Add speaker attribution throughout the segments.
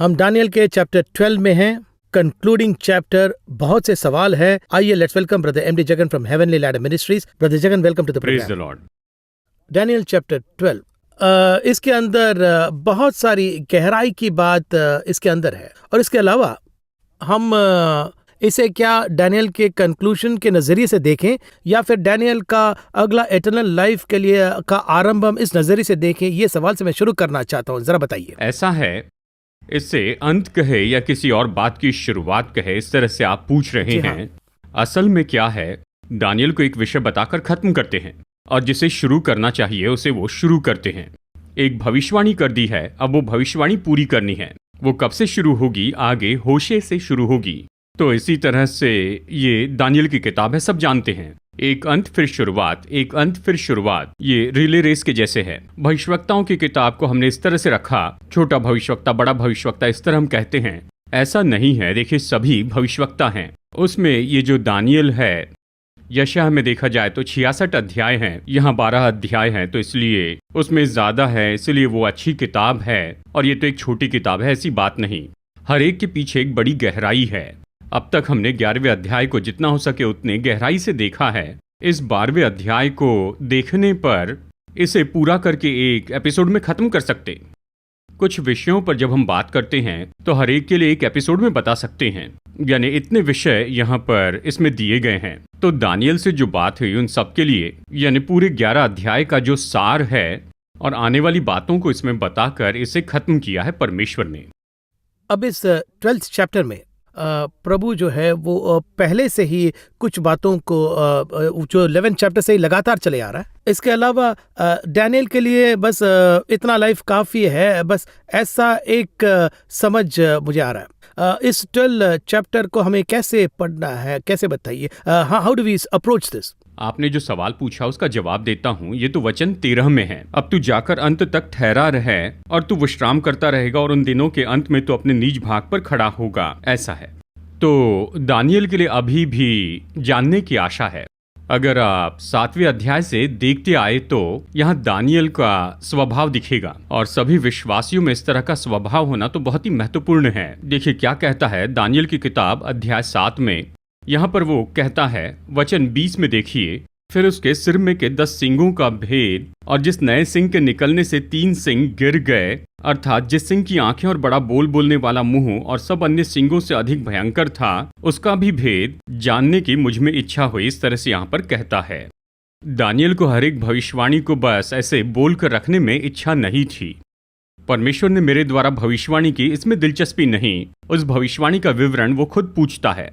Speaker 1: हम दानियल के चैप्टर 12 में हैं, कंक्लूडिंग चैप्टर। बहुत से सवाल है। आइए let's welcome brother MD Jagan from heavenly ladder ministries. Brother Jagan, welcome to the
Speaker 2: praise the
Speaker 1: programme.
Speaker 2: Lord.
Speaker 1: Daniel chapter 12, इसके अंदर बहुत सारी गहराई की बात इसके अंदर है। और इसके अलावा हम इसे क्या डैनियल के कंक्लूजन के नज़रिए से देखें या फिर डैनियल का अगला एटर्नल लाइफ के लिए का आरंभ हम इस नज़रिए से देखें, ये सवाल से मैं शुरू करना चाहता हूँ। ज़रा बताइए।
Speaker 2: ऐसा है, इससे अंत कहे या किसी और बात की शुरुआत कहे, इस तरह से आप पूछ रहे हैं। असल में क्या है, दानियल को एक विषय बताकर खत्म करते हैं और जिसे शुरू करना चाहिए उसे वो शुरू करते हैं। एक भविष्यवाणी कर दी है, अब वो भविष्यवाणी पूरी करनी है। वो कब से शुरू होगी? आगे होशे से शुरू होगी। तो इसी तरह से ये दानियल की किताब है, सब जानते हैं। एक अंत फिर शुरुआत, एक अंत फिर शुरुआत, ये रिले रेस के जैसे है। भविष्यवक्ताओं की किताब को हमने इस तरह से रखा, छोटा भविष्यवक्ता, बड़ा भविष्यवक्ता, इस तरह हम कहते हैं। ऐसा नहीं है। देखिए, सभी भविष्यवक्ता हैं। उसमें ये जो दानियल है, यशायाह में देखा जाए तो 66 अध्याय हैं, यहाँ 12 अध्याय हैं, तो इसलिए उसमें ज्यादा है, इसलिए वो अच्छी किताब है। और ये तो एक छोटी किताब है, ऐसी बात नहीं। हर एक के पीछे एक बड़ी गहराई है। अब तक हमने 11वें अध्याय को जितना हो सके उतने गहराई से देखा है। इस 12वें अध्याय को देखने पर इसे पूरा करके एक एपिसोड में खत्म कर सकते। कुछ विषयों पर जब हम बात करते हैं तो हर एक के लिए एक एपिसोड में बता सकते हैं, यानी इतने विषय यहाँ पर इसमें दिए गए हैं। तो दानियल से जो बात हुई उन सब के लिए, यानी पूरे 11 अध्याय का जो सार है और आने वाली बातों को इसमें बताकर इसे खत्म किया है परमेश्वर ने।
Speaker 1: अब इस 12th चैप्टर में प्रभु जो है वो पहले से ही कुछ बातों को जो 11th चैप्टर से ही लगातार चले आ रहा है। इसके अलावा डैनियल के लिए बस इतना लाइफ काफ़ी है, बस ऐसा एक समझ मुझे आ रहा है। इस 12 चैप्टर को हमें कैसे पढ़ना है, कैसे बताइए। How do we approach this?
Speaker 2: आपने जो सवाल पूछा उसका जवाब देता हूँ। ये तो वचन 13 में है, अब तू जाकर अंत तक ठहरा रहे और तू विश्राम करता रहेगा और उन दिनों के अंत में तो अपने निज भाग पर खड़ा होगा। ऐसा है। तो दानियल के लिए अभी भी जानने की आशा है। अगर आप 7वें अध्याय से देखते आए तो यहाँ दानियल का स्वभाव दिखेगा और सभी विश्वासियों में इस तरह का स्वभाव होना तो बहुत ही महत्वपूर्ण है। देखिए क्या कहता है दानियल की किताब अध्याय 7 में। यहाँ पर वो कहता है, वचन 20 में देखिए, फिर उसके सिर में के 10 सींगों का भेद और जिस नए सिंह के निकलने से 3 सिंग गिर गए, अर्थात जिस सिंह की आंखें और बड़ा बोलने वाला मुंह और सब अन्य सिंगों से अधिक भयंकर था, उसका भी भेद जानने की मुझ में इच्छा हुई। इस तरह से यहाँ पर कहता है। दानियल को हर एक भविष्यवाणी को बस ऐसे बोल कर रखने में इच्छा नहीं थी। परमेश्वर ने मेरे द्वारा भविष्यवाणी की, इसमें दिलचस्पी नहीं। उस भविष्यवाणी का विवरण वो खुद पूछता है।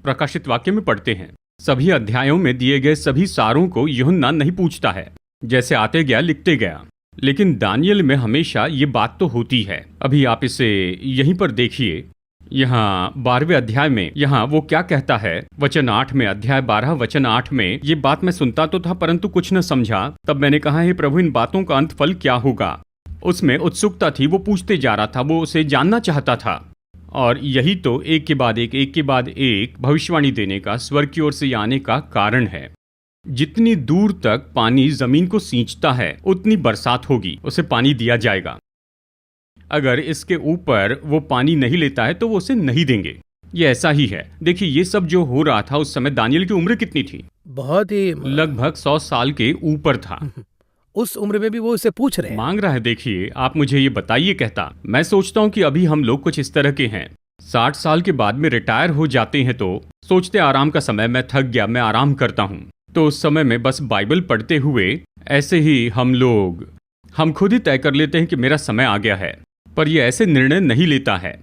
Speaker 2: प्रकाशित वाक्य में पढ़ते हैं, सभी अध्यायों में दिए गए सभी सारों को यूहन्ना नहीं पूछता है, जैसे आते गया लिखते गया। लेकिन दानियल में हमेशा ये बात तो होती है। अभी आप इसे यहीं पर देखिए, यहाँ 12वें अध्याय में यहाँ वो क्या कहता है, वचन 8 में, अध्याय 12 वचन 8 में, ये बात मैं सुनता तो था परंतु कुछ न समझा। तब मैंने कहा, हे प्रभु, इन बातों का अंत फल क्या होगा? उसमें उत्सुकता थी, वो पूछते जा रहा था, वो उसे जानना चाहता था। और यही तो एक के बाद एक भविष्यवाणी देने का, स्वर्ग की ओर से आने का कारण है। जितनी दूर तक पानी जमीन को सींचता है उतनी बरसात होगी, उसे पानी दिया जाएगा। अगर इसके ऊपर वो पानी नहीं लेता है तो वो उसे नहीं देंगे। ये ऐसा ही है। देखिए, ये सब जो हो रहा था उस समय दानियल की उम्र कितनी थी?
Speaker 1: बहुत ही
Speaker 2: लगभग 100 साल के ऊपर था।
Speaker 1: उस उम्र में भी वो उसे पूछ रहे हैं,
Speaker 2: मांग रहा है। देखिए, आप मुझे ये बताइए। कहता, मैं सोचता हूँ कि अभी हम लोग कुछ इस तरह के हैं, 60 साल के बाद में रिटायर हो जाते हैं तो सोचते आराम का समय, मैं थक गया, मैं आराम करता हूँ। तो उस समय में बस बाइबल पढ़ते हुए ऐसे ही हम खुद ही तय कर लेते हैं कि मेरा समय आ गया है। पर ये ऐसे निर्णय नहीं लेता है।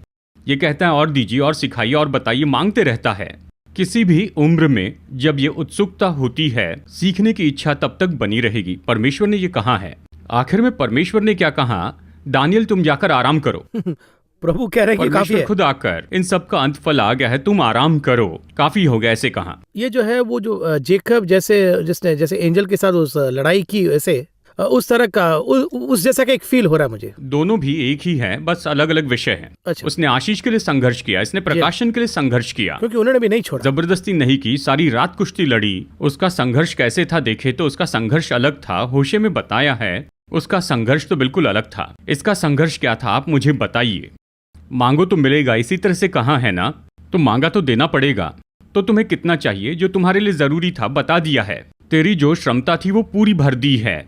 Speaker 2: ये कहता है और दीजिए और सिखाइए और बताइए, मांगते रहता है। किसी भी उम्र में जब ये उत्सुकता होती है, सीखने की इच्छा तब तक बनी रहेगी। परमेश्वर ने ये कहा है। आखिर में परमेश्वर ने क्या कहा? दानियल, तुम जाकर आराम करो।
Speaker 1: प्रभु कह रहे हैं कि काफी है।
Speaker 2: खुद आकर, इन सब का अंत फल आ गया है, तुम आराम करो, काफी हो गया, ऐसे कहा।
Speaker 1: ये जो है वो जो जेकब जिसने जैसे एंजल के साथ उस लड़ाई की, ऐसे उस तरह का उस जैसा का एक फील हो रहा है मुझे।
Speaker 2: दोनों भी एक ही है, बस अलग अलग विषय हैं।
Speaker 1: अच्छा।
Speaker 2: उसने आशीष के लिए संघर्ष किया, इसने प्रकाशन के लिए संघर्ष किया,
Speaker 1: क्योंकि उन्होंने भी नहीं छोड़ा,
Speaker 2: जबरदस्ती नहीं की, सारी रात कुश्ती लड़ी। उसका संघर्ष कैसे था देखे तो उसका संघर्ष अलग था। होशे में बताया है उसका संघर्ष तो बिल्कुल अलग था। इसका संघर्ष क्या था, आप मुझे बताइए। मांगो तो मिलेगा, इसी तरह से कहा है ना, तो मांगा तो देना पड़ेगा। तो तुम्हें कितना चाहिए? जो तुम्हारे लिए जरूरी था बता दिया है, तेरी जो क्षमता थी वो पूरी भर दी है,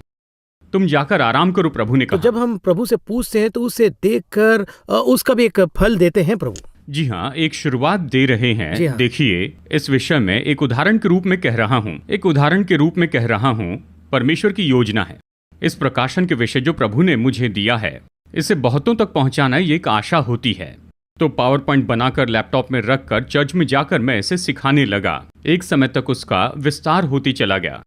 Speaker 2: तुम जाकर आराम करो, प्रभु ने
Speaker 1: तो
Speaker 2: कहा।
Speaker 1: जब हम प्रभु से पूछते हैं तो उसे देखकर उसका भी एक फल देते हैं प्रभु।
Speaker 2: जी हाँ, एक शुरुआत दे रहे
Speaker 1: जी
Speaker 2: हैं।
Speaker 1: हाँ।
Speaker 2: देखिए, इस विषय में एक उदाहरण के रूप में कह रहा हूँ, परमेश्वर की योजना है। इस प्रकाशन के विषय जो प्रभु ने मुझे दिया है, इसे बहुतों तक पहुंचाना ये एक आशा होती है। तो पावर पॉइंट बनाकर लैपटॉप में रखकर चर्च में जाकर मैं इसे सिखाने लगा। एक समय तक उसका विस्तार होती चला गया।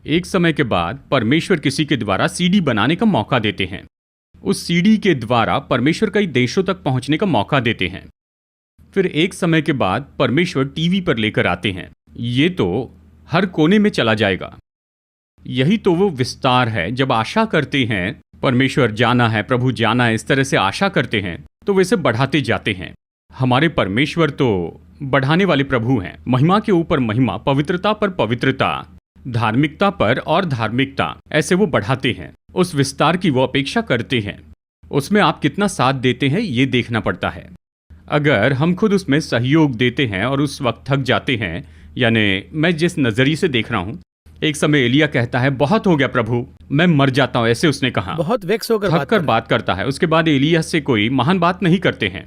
Speaker 2: एक समय के बाद परमेश्वर किसी के द्वारा सीडी बनाने का मौका देते हैं। उस सीडी के द्वारा परमेश्वर कई देशों तक पहुंचने का मौका देते हैं। फिर एक समय के बाद परमेश्वर टीवी पर लेकर आते हैं। ये तो हर कोने में चला जाएगा। यही तो वो विस्तार है। जब आशा करते हैं परमेश्वर जाना है, प्रभु जाना है, इस तरह से आशा करते हैं तो वैसे बढ़ाते जाते हैं। हमारे परमेश्वर तो बढ़ाने वाले प्रभु हैं। महिमा के ऊपर महिमा, पवित्रता पर पवित्रता, धार्मिकता पर और धार्मिकता, ऐसे वो बढ़ाते हैं। उस विस्तार की वो अपेक्षा करते हैं। उसमें आप कितना साथ देते हैं ये देखना पड़ता है। अगर हम खुद उसमें सहयोग देते हैं और उस वक्त थक जाते हैं, यानी मैं जिस नजरिए से देख रहा हूं, एक समय एलिया कहता है बहुत हो गया प्रभु, मैं मर जाता हूं, ऐसे उसने कहा।
Speaker 1: बहुत वेक्स होकर
Speaker 2: थक कर बात करता है। उसके बाद एलिया से कोई महान बात नहीं करते हैं।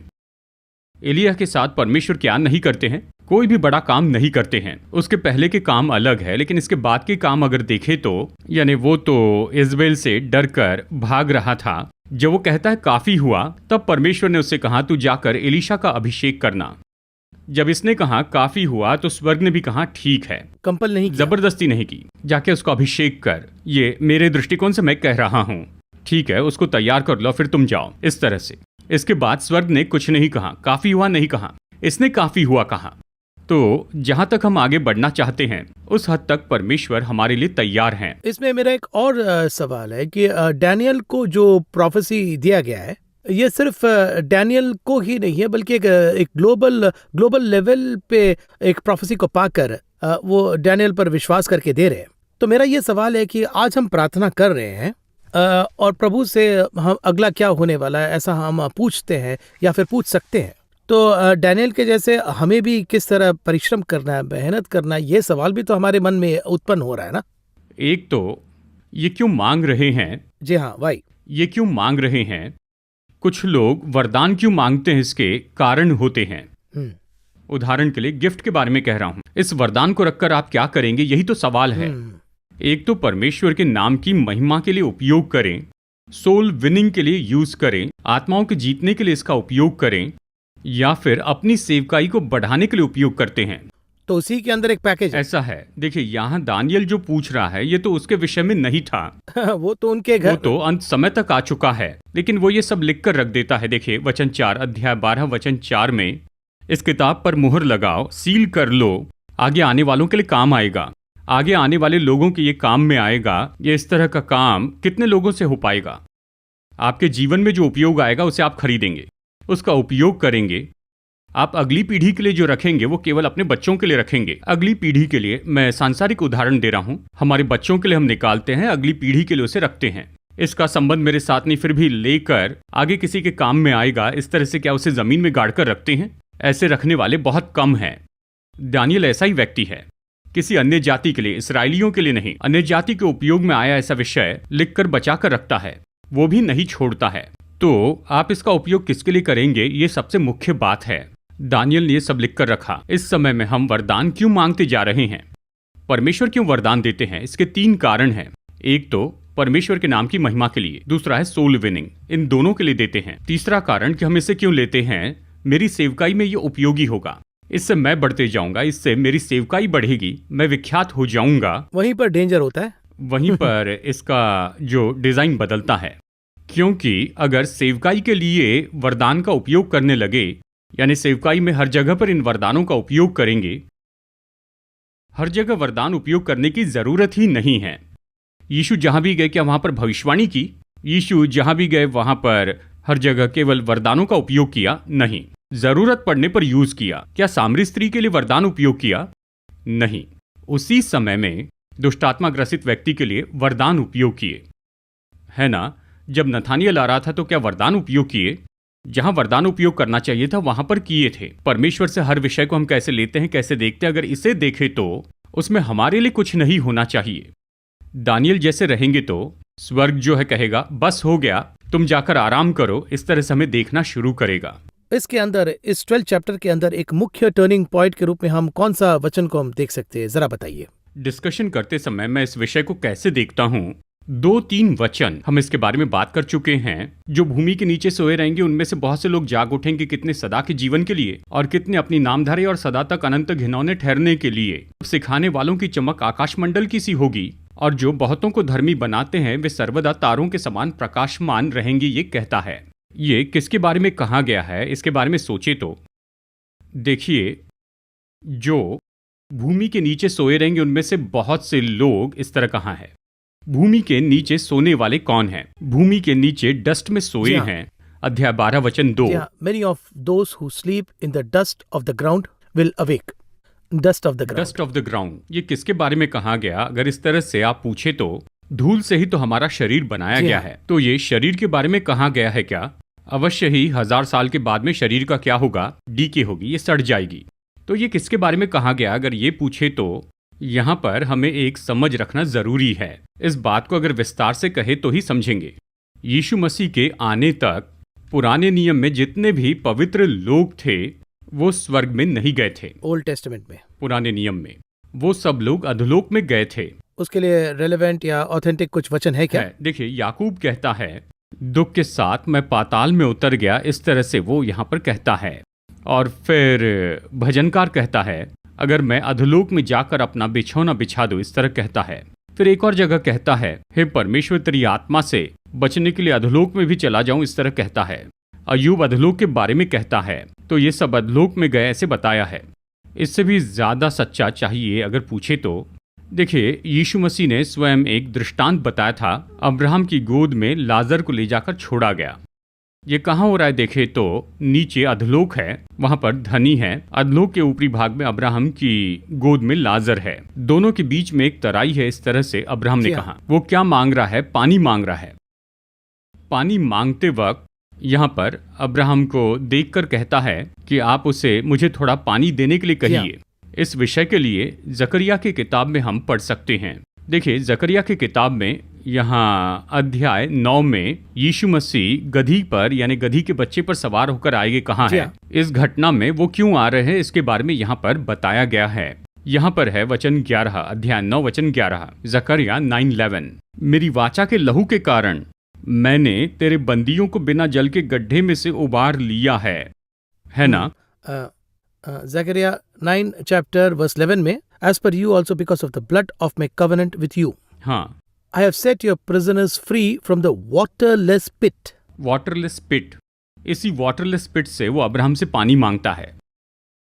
Speaker 2: एलिया के साथ परमेश्वर क्या नहीं करते हैं? कोई भी बड़ा काम नहीं करते हैं। उसके पहले के काम अलग है, लेकिन इसके बाद के काम अगर देखें तो, यानी वो तो इज़राइल से डर कर भाग रहा था। जब वो कहता है काफी हुआ, तब परमेश्वर ने उससे कहा तू जाकर एलीशा का अभिषेक करना। जब इसने कहा काफी हुआ तो स्वर्ग ने भी कहा ठीक है,
Speaker 1: कंपल नहीं किया।
Speaker 2: जबरदस्ती नहीं की, जाके उसको अभिषेक कर। ये मेरे दृष्टिकोण से मैं कह रहा हूं, ठीक है, उसको तैयार कर लो, फिर तुम जाओ, इस तरह से। इसके बाद स्वर्ग ने कुछ नहीं कहा, काफी हुआ नहीं कहा, इसने काफी हुआ कहा। तो जहां तक हम आगे बढ़ना चाहते हैं उस हद तक परमेश्वर हमारे लिए तैयार हैं।
Speaker 1: इसमें मेरा एक और सवाल है कि डैनियल को जो प्रोफेसी दिया गया है, ये सिर्फ डैनियल को ही नहीं है, बल्कि एक ग्लोबल लेवल पे एक प्रोफेसी को पाकर वो डैनियल पर विश्वास करके दे रहे हैं। तो मेरा ये सवाल है कि आज हम प्रार्थना कर रहे हैं और प्रभु से हम अगला क्या होने वाला है ऐसा हम पूछते हैं या फिर पूछ सकते हैं। तो डैनियल के जैसे हमें भी किस तरह परिश्रम करना है, मेहनत करना है, ये सवाल भी तो हमारे मन में उत्पन्न हो रहा है ना।
Speaker 2: एक तो ये क्यों मांग रहे हैं?
Speaker 1: जी हाँ भाई,
Speaker 2: ये क्यों मांग रहे हैं? कुछ लोग वरदान क्यों मांगते हैं, इसके कारण होते हैं। उदाहरण के लिए गिफ्ट के बारे में कह रहा हूं। इस वरदान को रखकर आप क्या करेंगे, यही तो सवाल है। एक तो परमेश्वर के नाम की महिमा के लिए उपयोग करें, सोल विनिंग के लिए यूज करें, आत्माओं के जीतने के लिए इसका उपयोग करें, या फिर अपनी सेवकाई को बढ़ाने के लिए उपयोग करते हैं।
Speaker 1: तो उसी के अंदर एक पैकेज है।
Speaker 2: ऐसा है। देखिए, यहाँ दानियल जो पूछ रहा है ये तो उसके विषय में नहीं था।
Speaker 1: वो तो उनके घर,
Speaker 2: वो तो अंत समय तक आ चुका है, लेकिन वो ये सब लिख कर रख देता है। देखिए वचन 4 अध्याय 12 वचन 4 में, इस किताब पर मुहर लगाओ, सील कर लो, आगे आने वालों के लिए काम आएगा, आगे आने वाले लोगों के ये काम में आएगा। ये इस तरह का काम कितने लोगों से हो पाएगा? आपके जीवन में जो उपयोग आएगा उसे आप खरीदेंगे, उसका उपयोग करेंगे। आप अगली पीढ़ी के लिए जो रखेंगे वो केवल अपने बच्चों के लिए रखेंगे। अगली पीढ़ी के लिए, मैं सांसारिक उदाहरण दे रहा हूं, हमारे बच्चों के लिए हम निकालते हैं, अगली पीढ़ी के लिए उसे रखते हैं। इसका संबंध मेरे साथ नहीं, फिर भी लेकर आगे किसी के काम में आएगा, इस तरह से क्या उसे जमीन में गाड़ कर रखते हैं? ऐसे रखने वाले बहुत कम हैं। दानियल ऐसा ही व्यक्ति है। किसी अन्य जाति के लिए, इसराइलियों के लिए नहीं, अन्य जाति के उपयोग में आया ऐसा विषय लिखकर बचा कर रखता है, वो भी नहीं छोड़ता है। तो आप इसका उपयोग किसके लिए करेंगे, ये सबसे मुख्य बात है। दानियल ने ये सब लिखकर रखा। इस समय में हम वरदान क्यों मांगते जा रहे हैं, परमेश्वर क्यों वरदान देते हैं, इसके 3 कारण हैं। एक तो परमेश्वर के नाम की महिमा के लिए, दूसरा है सोल विनिंग, इन दोनों के लिए देते हैं। तीसरा कारण कि हम इसे क्यों लेते हैं, मेरी सेवकाई में ये उपयोगी होगा, इससे मैं बढ़ते जाऊंगा, इससे मेरी सेवकाई बढ़ेगी, मैं विख्यात हो जाऊंगा।
Speaker 1: वहीं पर डेंजर होता है।
Speaker 2: वहीं पर इसका जो डिजाइन बदलता है, क्योंकि अगर सेवकाई के लिए वरदान का उपयोग करने लगे, यानी सेवकाई में हर जगह पर इन वरदानों का उपयोग करेंगे, हर जगह वरदान उपयोग करने की जरूरत ही नहीं है। यीशु जहां भी गए क्या वहां पर भविष्यवाणी की? यीशु जहां भी गए वहां पर हर जगह केवल वरदानों का उपयोग किया? नहीं। जरूरत पड़ने पर यूज किया। क्या सामरी स्त्री के लिए वरदान उपयोग किया? नहीं। उसी समय में दुष्टात्मा ग्रसित व्यक्ति के लिए वरदान उपयोग किए, है ना? जब नथानियल आ रहा था तो क्या वरदान उपयोग किए? जहां वरदान उपयोग करना चाहिए था वहां पर किए थे। परमेश्वर से हर विषय को हम कैसे लेते हैं, कैसे देखते हैं, अगर इसे देखें तो उसमें हमारे लिए कुछ नहीं होना चाहिए। दानियल जैसे रहेंगे तो स्वर्ग जो है कहेगा बस हो गया, तुम जाकर आराम करो, इस तरह से हमें देखना शुरू करेगा।
Speaker 1: इसके अंदर, इस 12 चैप्टर के अंदर एक मुख्य टर्निंग पॉइंट के रूप में हम कौन सा वचन को हम देख सकते हैं, जरा बताइए।
Speaker 2: डिस्कशन करते समय मैं इस विषय को कैसे देखता हूँ, 2-3 वचन हम इसके बारे में बात कर चुके हैं। जो भूमि के नीचे सोए रहेंगे उनमें से बहुत से लोग जाग उठेंगे, कितने सदा के जीवन के लिए और कितने अपनी नामधारी और सदा तक अनंत घिनौने ठहरने के लिए। सिखाने वालों की चमक आकाशमंडल की सी होगी और जो बहुतों को धर्मी बनाते हैं वे सर्वदा तारों के समान प्रकाशमान रहेंगे, ये कहता है। ये किसके बारे में कहा गया है, इसके बारे में सोचे तो देखिए, जो भूमि के नीचे सोए रहेंगे उनमें से बहुत से लोग, इस तरह कहा है। भूमि के नीचे सोने वाले कौन हैं? भूमि के नीचे डस्ट में सोए हैं। अध्याय 12 वचन 2।
Speaker 1: Many of those who sleep in the dust of the ground will awake. Dust of the ground.
Speaker 2: Dust of the ground। ये किसके बारे में कहा गया? अगर इस तरह से आप पूछे तो धूल से ही तो हमारा शरीर बनाया गया है, तो ये शरीर के बारे में कहा गया है क्या? अवश्य ही 1000 साल के बाद में शरीर का क्या होगा? डीके होगी, ये सड़ जाएगी। तो ये किसके बारे में कहा गया? अगर ये पूछे तो यहाँ पर हमें एक समझ रखना जरूरी है। इस बात को अगर विस्तार से कहे तो ही समझेंगे। यीशु मसीह के आने तक पुराने नियम में जितने भी पवित्र लोग थे वो स्वर्ग में नहीं गए थे।
Speaker 1: ओल्ड टेस्टामेंट में,
Speaker 2: पुराने नियम में वो सब लोग अधोलोक में गए थे।
Speaker 1: उसके लिए रेलेवेंट या ऑथेंटिक कुछ वचन है क्या?
Speaker 2: देखिए, याकूब कहता है दुख के साथ मैं पाताल में उतर गया, इस तरह से वो यहाँ पर कहता है। और फिर भजनकार कहता है अगर मैं अधोलोक में जाकर अपना बिछौना बिछा दूं, इस तरह कहता है। फिर एक और जगह कहता है हे परमेश्वर तेरी आत्मा से बचने के लिए अधोलोक में भी चला जाऊं, इस तरह कहता है। अय्यूब अधोलोक के बारे में कहता है, तो ये सब अधोलोक में गए ऐसे बताया है। इससे भी ज्यादा सच्चा चाहिए अगर पूछे तो देखिए, यीशु मसीह ने स्वयं एक दृष्टांत बताया था। अब्राहम की गोद में लाजर को ले जाकर छोड़ा गया। ये कहाँ हो रहा है? देखे तो नीचे अधोलोक है, वहां पर धनी है। अधोलोक के ऊपरी भाग में अब्राहम की गोद में लाजर है। दोनों के बीच में एक तराई है, इस तरह से अब्राहम ने कहा। वो क्या मांग रहा है? पानी मांग रहा है। पानी मांगते वक्त यहाँ पर अब्राहम को देखकर कहता है कि आप उसे मुझे थोड़ा पानी देने के लिए कहिए। इस विषय के लिए जकरिया की किताब में हम पढ़ सकते हैं। देखिए, जकरिया की किताब में यहाँ अध्याय 9 में यीशु मसीह गधी पर यानी गधी के बच्चे पर सवार होकर आएंगे कहाँ है। इस घटना में वो क्यों आ रहे हैं इसके बारे में यहाँ पर बताया गया है। यहाँ पर है वचन 11, अध्याय 9 वचन 11, जकरिया 9:11। मेरी वाचा के लहू के कारण मैंने तेरे बंदियों को बिना जल के गड्ढे में से उबार लिया है ना?
Speaker 1: Zechariah 9 chapter verse 11 में as per you also because of the blood of my covenant with you,
Speaker 2: हाँ,
Speaker 1: I have set your prisoners free from the waterless pit.
Speaker 2: Waterless pit. इसी वाटरलेस पिट से वो अब्राहम से पानी मांगता है।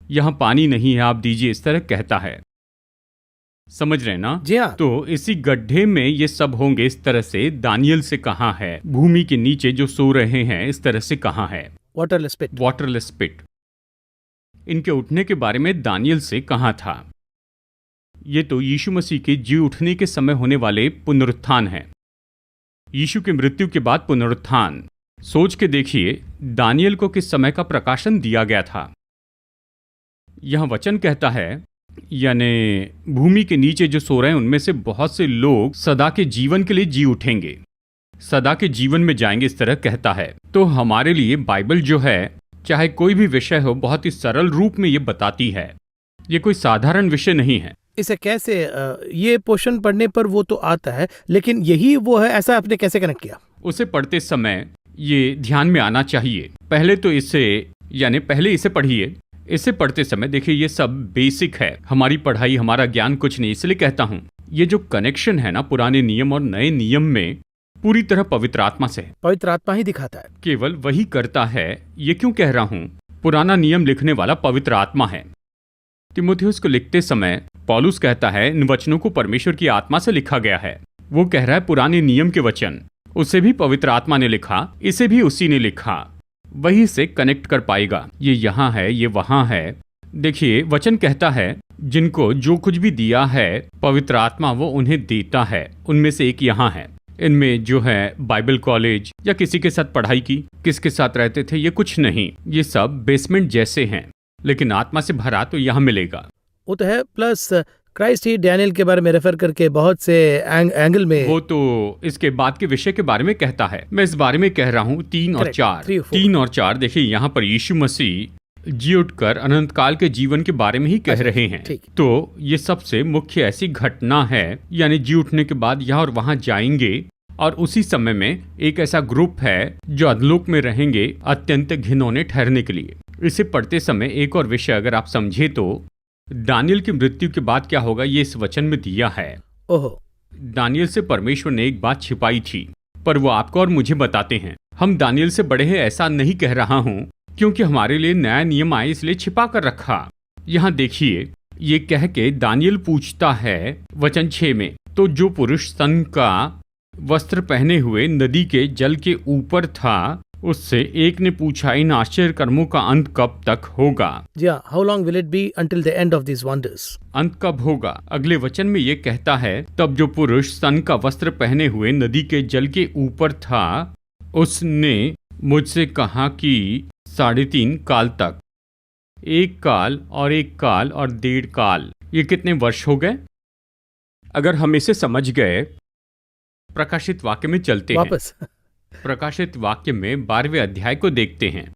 Speaker 2: यहाँ पानी नहीं है, आप दीजिए, इस तरह कहता है। समझ रहे ना?
Speaker 1: जी हाँ।
Speaker 2: तो इसी गड्ढे में ये सब होंगे, इस तरह से दानियल से कहा है। भूमि के नीचे जो सो रहे हैं, इस तरह से कहा है।
Speaker 1: वाटरलेस पिट।
Speaker 2: वाटरलेस पिट। इनके उठने के बारे में दानियल से कहा था। ये तो यीशु मसीह के जी उठने के समय होने वाले पुनरुत्थान है। यीशु के मृत्यु के बाद पुनरुत्थान। सोच के देखिए दानियल को किस समय का प्रकाशन दिया गया था। यह वचन कहता है यानी भूमि के नीचे जो सो रहे हैं उनमें से बहुत से लोग सदा के जीवन के लिए जी उठेंगे, सदा के जीवन में जाएंगे, इस तरह कहता है। तो हमारे लिए बाइबल जो है, चाहे कोई भी विषय हो, बहुत ही सरल रूप में ये बताती है। ये कोई साधारण विषय नहीं है।
Speaker 1: इसे कैसे, ये पोर्शन पढ़ने पर वो तो आता है, लेकिन यही वो है, ऐसा आपने कैसे कनेक्ट किया?
Speaker 2: उसे पढ़ते समय ये ध्यान में आना चाहिए। पहले तो पहले इसे पढ़िए। इसे पढ़ते समय देखिए ये सब बेसिक है। हमारी पढ़ाई, हमारा ज्ञान कुछ नहीं। इसलिए कहता हूँ ये जो कनेक्शन है ना पुराने नियम और नए नियम में, पूरी तरह पवित्र आत्मा से है।
Speaker 1: पवित्र आत्मा ही दिखाता है,
Speaker 2: केवल वही करता है। ये क्यों कह रहा हूँ? पुराना नियम लिखने वाला पवित्र आत्मा है। तिमुथियुस को लिखते समय पौलुस कहता है इन वचनों को परमेश्वर की आत्मा से लिखा गया है। वो कह रहा है पुराने नियम के वचन, उसे भी पवित्र आत्मा ने लिखा, इसे भी उसी ने लिखा। वही से कनेक्ट कर पाएगा। ये यहाँ है, ये वहाँ है। देखिए वचन कहता है जिनको जो कुछ भी दिया है पवित्र आत्मा वो उन्हें देता है। उनमें से एक यहाँ है। इनमें जो है बाइबल कॉलेज या किसी के साथ पढ़ाई की, किसके साथ रहते थे, ये कुछ नहीं। ये सब बेसमेंट जैसे हैं, लेकिन आत्मा से भरा तो यहाँ मिलेगा।
Speaker 1: वो तो है। प्लस क्राइस्ट ही डैनियल के बारे में रेफर करके बहुत से एंगल में,
Speaker 2: वो तो इसके बाद के विषय के बारे में कहता है। मैं इस बारे में कह रहा हूँ 3 और 4।
Speaker 1: 3
Speaker 2: और 4 देखिए, यहाँ पर यीशु मसीह जी उठकर अनंत काल के जीवन के बारे में ही कह रहे हैं। तो ये सबसे मुख्य ऐसी घटना है, यानी जी उठने के बाद यहाँ और वहां जाएंगे, और उसी समय में एक ऐसा ग्रुप है जो अधलोक में रहेंगे अत्यंत घिनौने ठहरने के लिए। इसे पढ़ते समय एक और विषय अगर आप समझे तो दानियल की मृत्यु के बाद क्या होगा, ये इस वचन में दिया है।
Speaker 1: ओहो,
Speaker 2: दानियल से परमेश्वर ने एक बात छिपाई थी, पर वो आपको और मुझे बताते हैं। हम दानियल से बड़े हैं ऐसा नहीं कह रहा हूँ, क्योंकि हमारे लिए नया नियम आए इसलिए छिपा कर रखा। यहाँ देखिए, ये कह के दानियल पूछता है वचन 6 में, तो जो पुरुष सन का वस्त्र पहने हुए नदी के जल के ऊपर था, उससे एक ने पूछा, इन आश्चर्य कर्मों का अंत कब तक होगा?
Speaker 1: जी हाँ, how long will it be until the end of this wonders?
Speaker 2: अंत कब होगा? अगले वचन में ये कहता है, तब जो पुरुष सन का वस्त्र पहने हुए नदी के जल के ऊपर था, उसने मुझसे कहा कि 3.5 काल तक, 1 काल और 1 काल और 1.5 काल, ये कितने वर्ष हो गए? अगर हम इसे समझ गए, प्रकाशित वाक्य में चलते
Speaker 1: वापस
Speaker 2: हैं। प्रकाशित वाक्य में 12वें अध्याय को देखते हैं।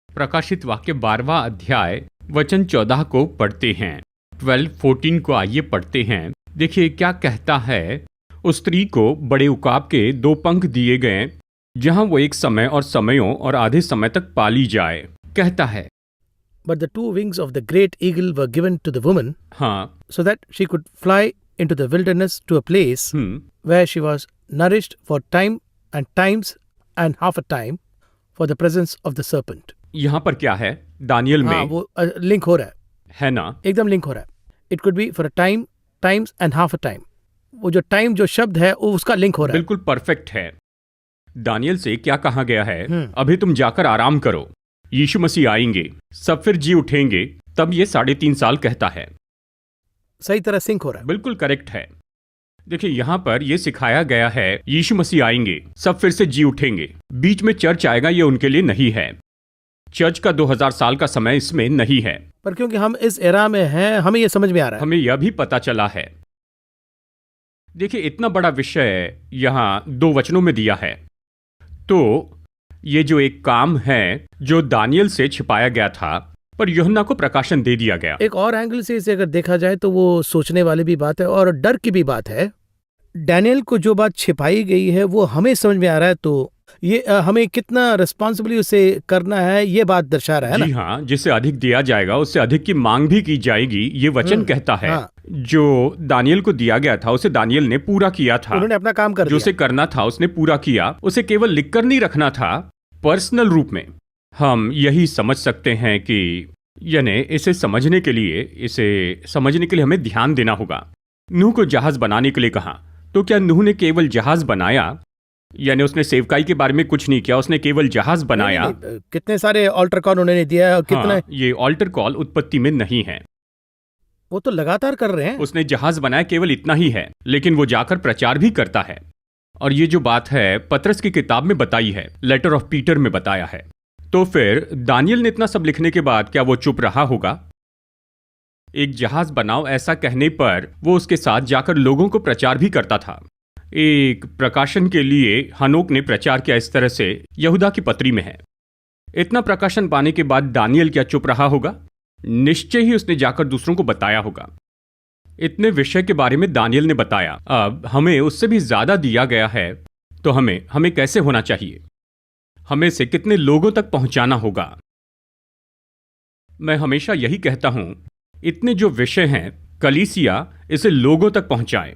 Speaker 2: प्रकाशित वाक्य 12वां अध्याय वचन 14 को पढ़ते हैं। 12-14 को आइए पढ़ते हैं। देखिए क्या कहता है। उस स्त्री को बड़े उकाब के 2 पंख दिए गए, जहां वो एक समय और समयों और आधे समय तक पाली जाए। कहता है,
Speaker 1: But the 2 wings of the great eagle were given to the woman,
Speaker 2: हाँ,
Speaker 1: so that she could fly into the wilderness to a place where she was nourished for time and times and half a time for the presence of the serpent.
Speaker 2: यहाँ पर क्या है Daniel में?
Speaker 1: वो link हो रहा
Speaker 2: है ना?
Speaker 1: एकदम लिंक हो रहा है। It could be for a time, times and half a time. वो जो टाइम जो शब्द है वो उसका लिंक हो रहा है।
Speaker 2: बिल्कुल परफेक्ट है। दानियल से क्या कहा गया है? अभी तुम जाकर आराम करो, यीशु मसीह आएंगे, सब फिर जी उठेंगे। तब ये 3.5 साल कहता है।
Speaker 1: सही तरह सिंक हो रहा है।
Speaker 2: बिल्कुल करेक्ट है। देखिए यहाँ पर यह सिखाया गया है, यीशु मसीह आएंगे, सब फिर से जी उठेंगे। बीच में चर्च आएगा, ये उनके लिए नहीं है। चर्च का 2000 साल का समय इसमें नहीं है।
Speaker 1: पर क्योंकि हम इस एरा में हैं, हमें यह समझ में आ रहा है।
Speaker 2: हमें यह भी पता चला है। देखिए इतना बड़ा विषय यहाँ 2 वचनों में दिया है। तो ये जो एक काम है जो दानियल से छिपाया गया था, पर यूहन्ना को प्रकाशन दे दिया गया।
Speaker 1: एक और एंगल से इसे अगर देखा जाए तो वो सोचने वाली भी बात है और डर की भी बात है। डैनियल को जो बात छिपाई गई है वो हमें समझ में आ रहा है, तो ये हमें कितना रिस्पॉन्सिबली उसे करना है, ये बात दर्शा रहा है ना।
Speaker 2: जी हाँ, जिसे अधिक दिया जाएगा उससे अधिक की मांग भी की जाएगी, ये वचन कहता है।
Speaker 1: हाँ।
Speaker 2: जो दानियल को दिया गया था उसे दानियल ने पूरा किया था।
Speaker 1: उन्होंने अपना काम कर
Speaker 2: जो
Speaker 1: दिया।
Speaker 2: उसे करना था उसने पूरा किया। उसे केवल लिखकर नहीं रखना था, पर्सनल रूप में। हम यही समझ सकते हैं कि यानी इसे समझने के लिए हमें ध्यान देना होगा। नूह को जहाज बनाने के लिए कहा, तो क्या नूह ने केवल जहाज बनाया? यानी उसने सेवकाई के बारे में कुछ नहीं किया, उसने केवल जहाज बनाया।
Speaker 1: नहीं, कितने सारे ऑल्टर कॉल उन्होंने दिया है, कितना।
Speaker 2: हाँ, ये ऑल्टर कॉल उत्पत्ति में नहीं है।
Speaker 1: वो तो लगातार कर रहे हैं।
Speaker 2: उसने जहाज बनाया, केवल इतना ही है, लेकिन वो जाकर प्रचार भी करता है। और ये जो बात है पतरस की किताब में बताई है, लेटर ऑफ पीटर में बताया है। तो फिर दानियल ने इतना सब लिखने के बाद क्या वो चुप रहा होगा? एक जहाज बनाओ ऐसा कहने पर वो उसके साथ जाकर लोगों को प्रचार भी करता था। एक प्रकाशन के लिए हनोक ने प्रचार किया, इस तरह से यहूदा की पत्री में है। इतना प्रकाशन पाने के बाद दानियल क्या चुप रहा होगा? निश्चय ही उसने जाकर दूसरों को बताया होगा। इतने विषय के बारे में दानियल ने बताया। अब हमें उससे भी ज्यादा दिया गया है, तो हमें कैसे होना चाहिए? हमें से कितने लोगों तक पहुंचाना होगा? मैं हमेशा यही कहता हूं, इतने जो विषय हैं, कलीसिया इसे लोगों तक पहुंचाए।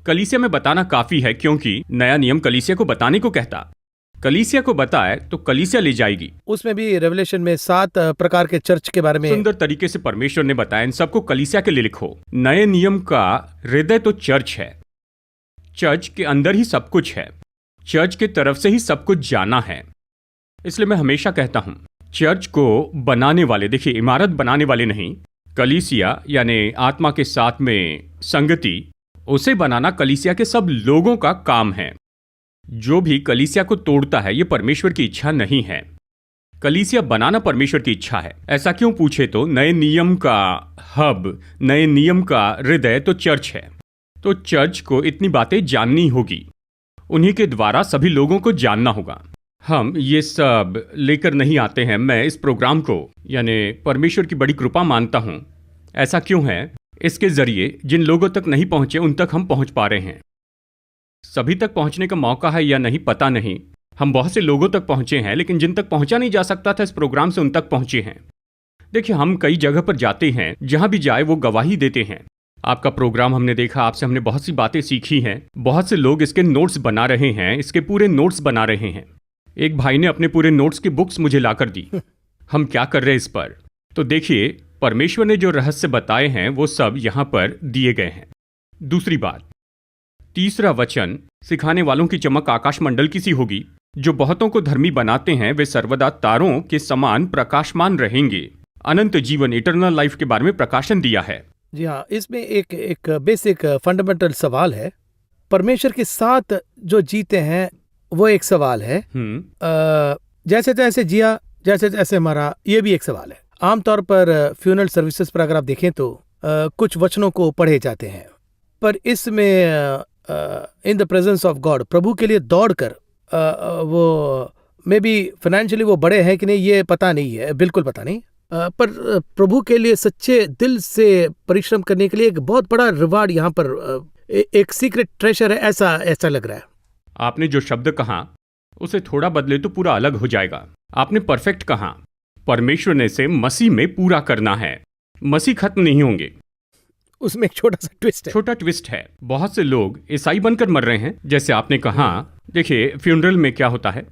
Speaker 2: कलीसिया में बताना काफी है, क्योंकि नया नियम कलीसिया को बताने को कहता। कलीसिया को बताए तो कलीसिया ले जाएगी।
Speaker 1: उसमें भी रेवलेशन में 7 प्रकार के चर्च के बारे में
Speaker 2: सुंदर तरीके से परमेश्वर ने बताया, इन सबको कलीसिया के लिए लिखो। नए नियम का हृदय तो चर्च है। चर्च के अंदर ही सब कुछ है, चर्च की तरफ से ही सब कुछ जाना है। इसलिए मैं हमेशा कहता हूं, चर्च को बनाने वाले, देखिए इमारत बनाने वाले नहीं, कलीसिया यानी आत्मा के साथ में संगति, उसे बनाना कलीसिया के सब लोगों का काम है। जो भी कलीसिया को तोड़ता है, ये परमेश्वर की इच्छा नहीं है। कलीसिया बनाना परमेश्वर की इच्छा है। ऐसा क्यों पूछे तो नए नियम का हब, नए नियम का हृदय तो चर्च है। तो चर्च को इतनी बातें जाननी होगी, उन्हीं के द्वारा सभी लोगों को जानना होगा। हम ये सब लेकर नहीं आते हैं। मैं इस प्रोग्राम को यानी परमेश्वर की बड़ी कृपा मानता हूं। ऐसा क्यों है? इसके जरिए जिन लोगों तक नहीं पहुंचे उन तक हम पहुंच पा रहे हैं। सभी तक पहुंचने का मौका है या नहीं पता नहीं। हम बहुत से लोगों तक पहुंचे हैं, लेकिन जिन तक पहुंचा नहीं जा सकता था इस प्रोग्राम से, उन तक पहुंचे हैं। देखिए, हम कई जगह पर जाते हैं, जहां भी जाए वो गवाही देते हैं। आपका प्रोग्राम हमने देखा, आपसे हमने बहुत सी बातें सीखी हैं। बहुत से लोग इसके नोट्स बना रहे हैं, इसके पूरे नोट्स बना रहे हैं। एक भाई ने अपने पूरे नोट्स की बुक्स मुझे लाकर दी। हम क्या कर रहे हैं इस पर? तो देखिए, परमेश्वर ने जो रहस्य बताए हैं वो सब यहां पर दिए गए हैं। दूसरी बात, तीसरा वचन, सिखाने वालों की चमक आकाश मंडल की सी होगी। जो बहुतों को धर्मी बनाते हैं वे सर्वदा तारों के समान प्रकाशमान रहेंगे। अनंत जीवन, इटर्नल लाइफ के बारे में प्रकाशन दिया है।
Speaker 1: जी हाँ, इसमें एक बेसिक फंडामेंटल सवाल है। परमेश्वर के साथ जो जीते हैं वो एक सवाल है। जैसे तैसे जिया, जैसे तैसे मरा, ये भी एक सवाल है। आमतौर पर फ्यूनरल सर्विसेज पर अगर आप देखें तो कुछ वचनों को पढ़े जाते हैं, पर इसमें in the presence of God, प्रभु के लिए दौड़कर वो मे बी फाइनेंशियली वो बड़े हैं कि नहीं ये पता नहीं है, बिल्कुल पता नहीं, पर प्रभु के लिए सच्चे दिल से परिश्रम करने के लिए एक बहुत बड़ा रिवार्ड यहाँ पर, एक सीक्रेट ट्रेजर है, ऐसा लग रहा है।
Speaker 2: आपने जो शब्द कहा उसे थोड़ा बदले तो पूरा अलग हो जाएगा। आपने परफेक्ट कहा। परमेश्वर ने इसे मसीह में पूरा करना है। मसीह खत्म नहीं होंगे।
Speaker 1: उसमें एक छोटा सा ट्विस्ट है।
Speaker 2: छोटा ट्विस्ट है। बहुत से लोग ईसाई बनकर मर रहे हैं, जैसे आपने कहा। देखिए, फ्यूनरल में क्या होता है,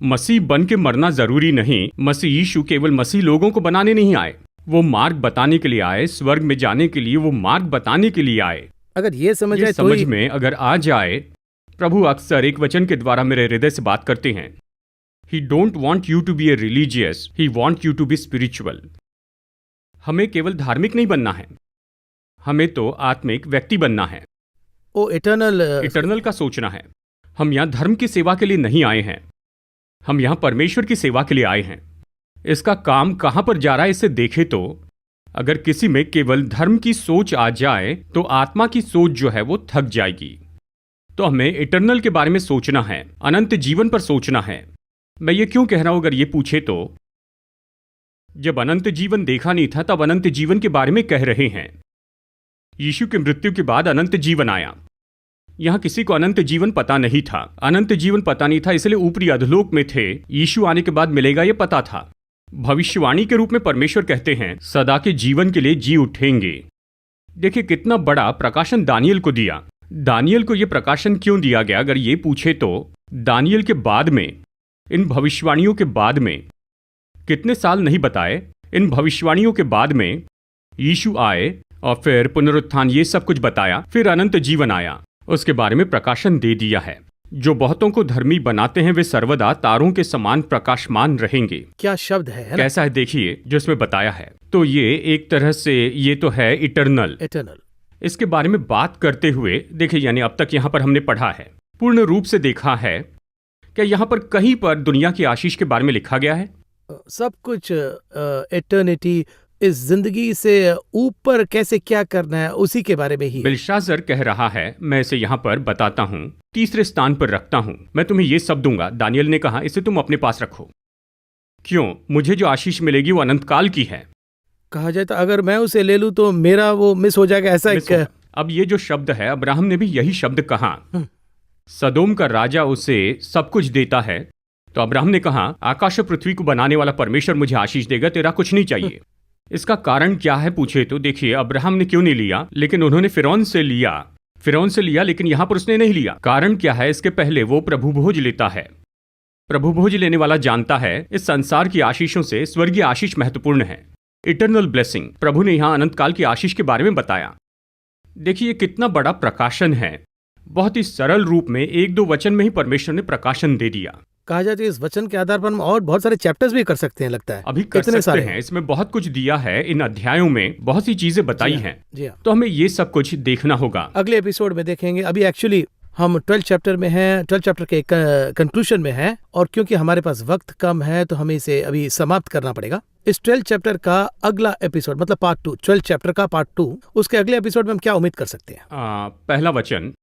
Speaker 2: मसीह बन के मरना जरूरी नहीं। मसीह यीशु केवल मसीह लोगों को बनाने नहीं आए, वो मार्ग बताने के लिए आए। स्वर्ग में जाने के लिए वो मार्ग बताने के लिए आए।
Speaker 1: अगर ये समझ आए,
Speaker 2: समझ में अगर आ जाए, प्रभु अक्सर एक वचन के द्वारा मेरे हृदय से बात करते हैं। He don't want you to be a religious, he want you to be spiritual। हमें केवल धार्मिक नहीं बनना है, हमें तो आत्मिक व्यक्ति बनना है।
Speaker 1: ओ इटर्नल
Speaker 2: का सोचना है। हम यहाँ धर्म की सेवा के लिए नहीं आए हैं, हम यहाँ परमेश्वर की सेवा के लिए आए हैं। इसका काम कहाँ पर जा रहा है इसे देखे तो अगर किसी में केवल धर्म की सोच आ जाए तो आत्मा की सोच जो है वो थक जाएगी। तो हमें इटर्नल के बारे में सोचना है, अनंत जीवन पर सोचना है। मैं ये क्यों कह रहा हूं अगर ये पूछे तो, जब अनंत जीवन देखा नहीं था तब अनंत जीवन के बारे में कह रहे हैं। यीशु की मृत्यु के बाद अनंत जीवन आया। यहां किसी को अनंत जीवन पता नहीं था। अनंत जीवन पता नहीं था, इसलिए ऊपरी अधोलोक में थे। यीशु आने के बाद मिलेगा ये पता था। भविष्यवाणी के रूप में परमेश्वर कहते हैं सदा के जीवन के लिए जी उठेंगे। देखिए कितना बड़ा प्रकाशन दानियल को दिया। दानियल को यह प्रकाशन क्यों दिया गया अगर ये पूछे तो, दानियल के बाद में, इन भविष्यवाणियों के बाद में कितने साल नहीं बताए, इन भविष्यवाणियों के बाद में यीशु आए और फिर पुनरुत्थान, ये सब कुछ बताया। फिर अनंत जीवन आया, उसके बारे में प्रकाशन दे दिया है। जो बहुतों को धर्मी बनाते हैं वे सर्वदा तारों के समान प्रकाशमान रहेंगे।
Speaker 1: क्या शब्द है
Speaker 2: कैसा है देखिए जो इसमें बताया है। तो ये एक तरह से ये तो है इटर्नल। इसके बारे में बात करते हुए देखिए, यानी अब तक यहाँ पर हमने पढ़ा है, पूर्ण रूप से देखा है। क्या यहाँ पर कहीं पर दुनिया की आशीष के बारे में लिखा गया है?
Speaker 1: सब कुछ एटर्निटी, इस जिंदगी से ऊपर कैसे क्या करना है उसी के बारे में ही।
Speaker 2: बेलशाज़र कह रहा है, मैं इसे यहाँ पर बताता हूँ, तीसरे स्थान पर रखता हूँ। मैं तुम्हें ये सब दूंगा। दानियल ने कहा इसे तुम अपने पास रखो। क्यों? मुझे जो आशीष मिलेगी वो अनंत काल की है।
Speaker 1: कहा जाए तो अगर मैं उसे ले लूं तो मेरा वो मिस हो जाएगा, ऐसा एक।
Speaker 2: अब ये जो शब्द है, अब्राहम ने भी यही शब्द कहा। सदोम का राजा उसे सब कुछ देता है, तो अब्राहम ने कहा आकाश और पृथ्वी को बनाने वाला परमेश्वर मुझे आशीष देगा, तेरा कुछ नहीं चाहिए। इसका कारण क्या है पूछे तो देखिए, अब्राहम ने क्यों नहीं लिया, लेकिन उन्होंने फिरौन से लिया, लेकिन यहां पर उसने नहीं लिया। कारण क्या है? इसके पहले वो प्रभु भोज लेता है। प्रभु भोज लेने वाला जानता है इस संसार की आशीषों से स्वर्गीय आशीष महत्वपूर्ण है। इटर्नल ब्लेसिंग, प्रभु ने यहां अनंत काल की आशीष के बारे में बताया। देखिए कितना बड़ा प्रकाशन है। बहुत ही सरल रूप में एक दो वचन में ही परमेश्वर ने प्रकाशन दे दिया।
Speaker 1: कहा जाए तो इस वचन के आधार पर हम और बहुत सारे चैप्टर्स भी कर सकते हैं, लगता है
Speaker 2: अभी कर
Speaker 1: इतने
Speaker 2: सकते
Speaker 1: सारे
Speaker 2: हैं। इसमें बहुत कुछ दिया है, इन अध्यायों में बहुत सी चीजें बताई
Speaker 1: जी हाँ,
Speaker 2: हैं,
Speaker 1: जी हाँ।
Speaker 2: तो हमें ये सब कुछ देखना होगा।
Speaker 1: अगले एपिसोड में देखेंगे। अभी एक्चुअली हम 12 चैप्टर में हैं, 12 चैप्टर के कंक्लूजन में हैं, और क्योंकि हमारे पास वक्त कम है तो हमें इसे अभी समाप्त करना पड़ेगा। इस 12 चैप्टर का अगला एपिसोड मतलब पार्ट 2, 12 चैप्टर का पार्ट 2, उसके अगले एपिसोड में हम क्या उम्मीद कर सकते हैं?
Speaker 2: पहला वचन,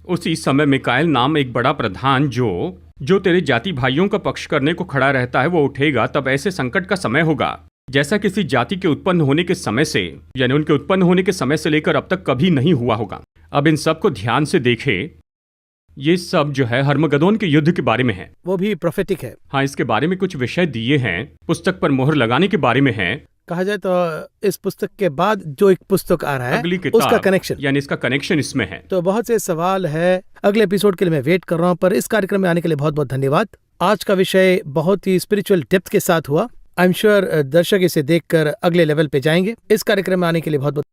Speaker 2: उसी समय मिकाएल नाम एक बड़ा प्रधान जो तेरे जाति भाइयों का पक्ष करने को खड़ा रहता है, वो उठेगा। तब ऐसे संकट का समय होगा जैसा किसी जाति के उत्पन्न होने के समय से, यानी उनके उत्पन्न होने के समय से लेकर अब तक कभी नहीं हुआ होगा। अब इन सब को ध्यान से देखे। ये सब जो है हर्मगदोन के युद्ध के बारे में है,
Speaker 1: वो भी प्रोफेटिक है।
Speaker 2: हाँ, इसके बारे में कुछ विषय दिए हैं। पुस्तक पर मोहर लगाने के बारे में है।
Speaker 1: कहा जाए तो इस पुस्तक के बाद जो एक पुस्तक आ रहा है,
Speaker 2: अगली किताब,
Speaker 1: उसका कनेक्शन,
Speaker 2: यानी इसका कनेक्शन इसमें है।
Speaker 1: तो बहुत से सवाल है। अगले एपिसोड के लिए मैं वेट कर रहा हूँ, पर इस कार्यक्रम में आने के लिए बहुत बहुत धन्यवाद। आज का विषय बहुत ही स्पिरिचुअल डेप्थ के साथ हुआ। आई एम श्योर दर्शक इसे देखकर अगले लेवल पे जाएंगे। इस कार्यक्रम में आने के लिए बहुत बहुत